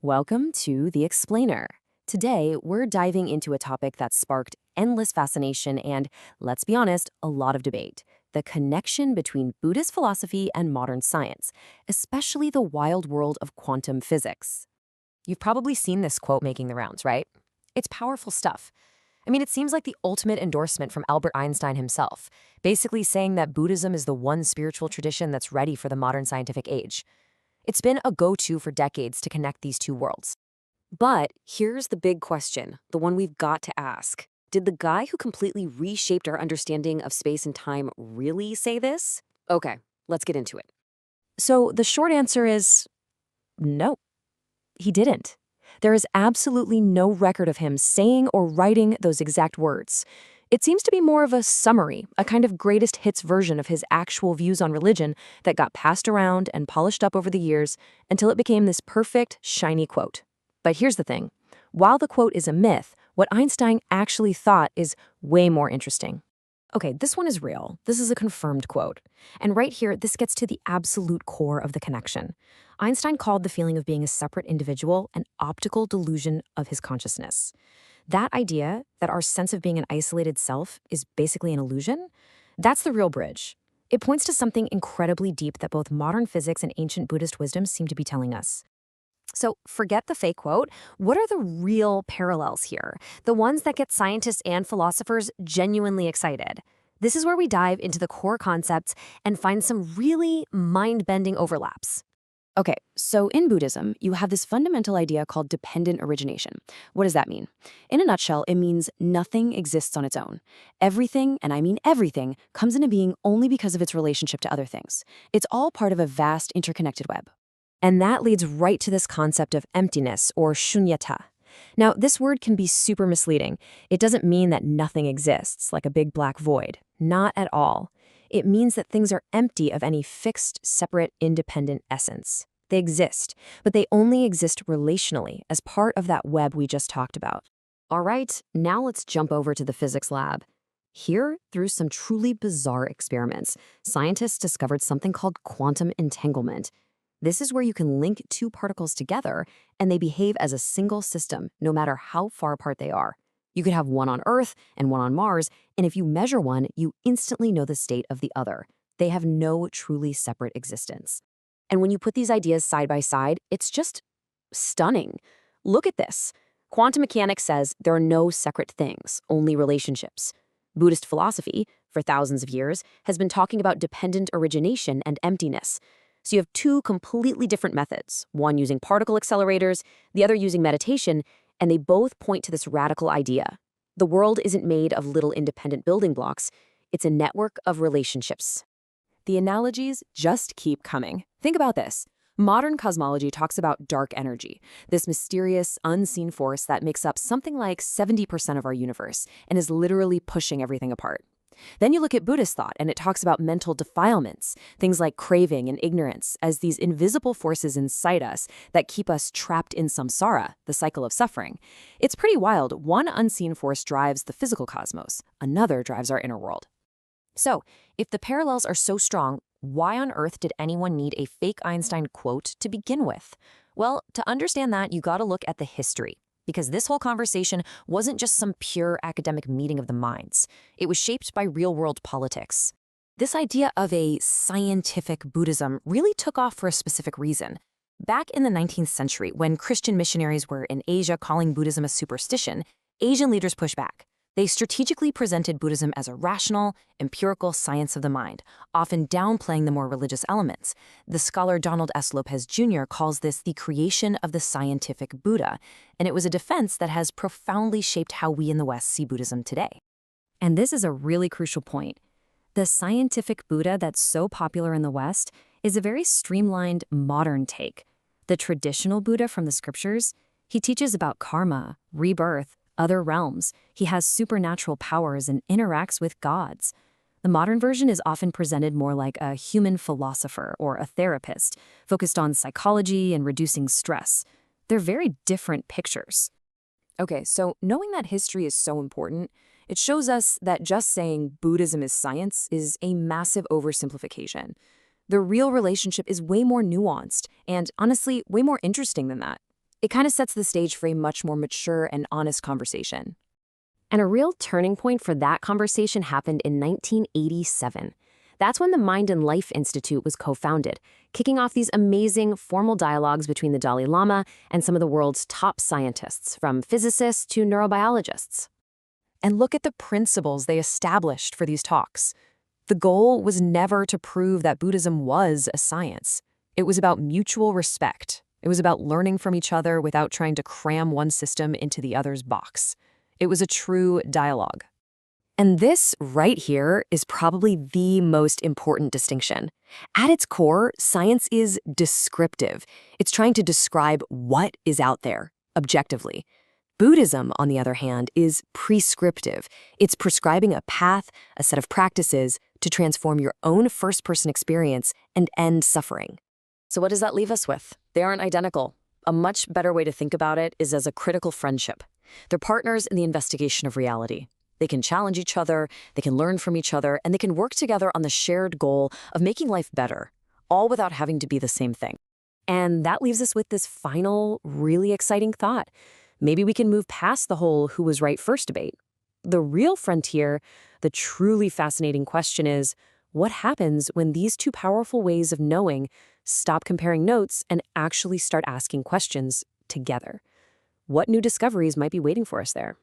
Welcome to The Explainer. Today, we're diving into a topic that's sparked endless fascination and, let's be honest, a lot of debate: the connection between Buddhist philosophy and modern science, especially the wild world of quantum physics. You've probably seen this quote making the rounds, right? It's powerful stuff. I mean, it seems like the ultimate endorsement from Albert Einstein himself, basically saying that Buddhism is the one spiritual tradition that's ready for the modern scientific age. It's been a go-to for decades to connect these two worlds. But here's the big question, the one we've got to ask. Did the guy who completely reshaped our understanding of space and time really say this? Okay, let's get into it. So the short answer is no, he didn't. There is absolutely no record of him saying or writing those exact words. It seems to be more of a summary, a kind of greatest hits version of his actual views on religion that got passed around and polished up over the years until it became this perfect, shiny quote. But here's the thing. While the quote is a myth, what Einstein actually thought is way more interesting. Okay, this one is real. This is a confirmed quote. And right here, this gets to the absolute core of the connection. Einstein called the feeling of being a separate individual an optical delusion of his consciousness. That idea that our sense of being an isolated self is basically an illusion, that's the real bridge. It points to something incredibly deep that both modern physics and ancient Buddhist wisdom seem to be telling us. So forget the fake quote. What are the real parallels here? The ones that get scientists and philosophers genuinely excited. This is where we dive into the core concepts and find some really mind-bending overlaps. Okay, so in Buddhism, you have this fundamental idea called dependent origination. What does that mean? In a nutshell, it means nothing exists on its own. Everything, and I mean everything, comes into being only because of its relationship to other things. It's all part of a vast interconnected web. And that leads right to this concept of emptiness, or shunyata. Now, this word can be super misleading. It doesn't mean that nothing exists, like a big black void. Not at all. It means that things are empty of any fixed, separate, independent essence. They exist, but they only exist relationally as part of that web we just talked about. All right, now let's jump over to the physics lab. Here, through some truly bizarre experiments, scientists discovered something called quantum entanglement. This is where you can link two particles together and they behave as a single system, no matter how far apart they are. You could have one on Earth and one on Mars, and if you measure one, you instantly know the state of the other. They have no truly separate existence. And when you put these ideas side by side, it's just stunning. Look at this. Quantum mechanics says there are no separate things, only relationships. Buddhist philosophy, for thousands of years, has been talking about dependent origination and emptiness. So you have two completely different methods, one using particle accelerators, the other using meditation, and they both point to this radical idea. The world isn't made of little independent building blocks, it's a network of relationships. The analogies just keep coming. Think about this. Modern cosmology talks about dark energy, this mysterious, unseen force that makes up something like 70% of our universe and is literally pushing everything apart. Then you look at Buddhist thought, and it talks about mental defilements, things like craving and ignorance, as these invisible forces inside us that keep us trapped in samsara, the cycle of suffering. It's pretty wild. One unseen force drives the physical cosmos. Another drives our inner world. So, if the parallels are so strong, why on earth did anyone need a fake Einstein quote to begin with? Well, to understand that, you gotta look at the history. Because this whole conversation wasn't just some pure academic meeting of the minds. It was shaped by real-world politics. This idea of a scientific Buddhism really took off for a specific reason. Back in the 19th century, when Christian missionaries were in Asia calling Buddhism a superstition, Asian leaders pushed back. They strategically presented Buddhism as a rational, empirical science of the mind, often downplaying the more religious elements. The scholar Donald Lopez Jr. calls this the creation of the scientific Buddha, and it was a defense that has profoundly shaped how we in the West see Buddhism today. And this is a really crucial point. The scientific Buddha that's so popular in the West is a very streamlined, modern take. The traditional Buddha from the scriptures, he teaches about karma, rebirth, other realms. He has supernatural powers and interacts with gods. The modern version is often presented more like a human philosopher or a therapist, focused on psychology and reducing stress. They're very different pictures. Okay, so knowing that history is so important, it shows us that just saying Buddhism is science is a massive oversimplification. The real relationship is way more nuanced and, honestly, way more interesting than that. It kind of sets the stage for a much more mature and honest conversation. And a real turning point for that conversation happened in 1987. That's when the Mind and Life Institute was co-founded, kicking off these amazing formal dialogues between the Dalai Lama and some of the world's top scientists, from physicists to neurobiologists. And look at the principles they established for these talks. The goal was never to prove that Buddhism was a science. It was about mutual respect. It was about learning from each other without trying to cram one system into the other's box. It was a true dialogue. And this right here is probably the most important distinction. At its core, science is descriptive. It's trying to describe what is out there, objectively. Buddhism, on the other hand, is prescriptive. It's prescribing a path, a set of practices to transform your own first-person experience and end suffering. So what does that leave us with? They aren't identical. A much better way to think about it is as a critical friendship. They're partners in the investigation of reality. They can challenge each other, they can learn from each other, and they can work together on the shared goal of making life better, all without having to be the same thing. And that leaves us with this final, really exciting thought. Maybe we can move past the whole who was right first debate. The real frontier, the truly fascinating question is, what happens when these two powerful ways of knowing stop comparing notes and actually start asking questions together? What new discoveries might be waiting for us there?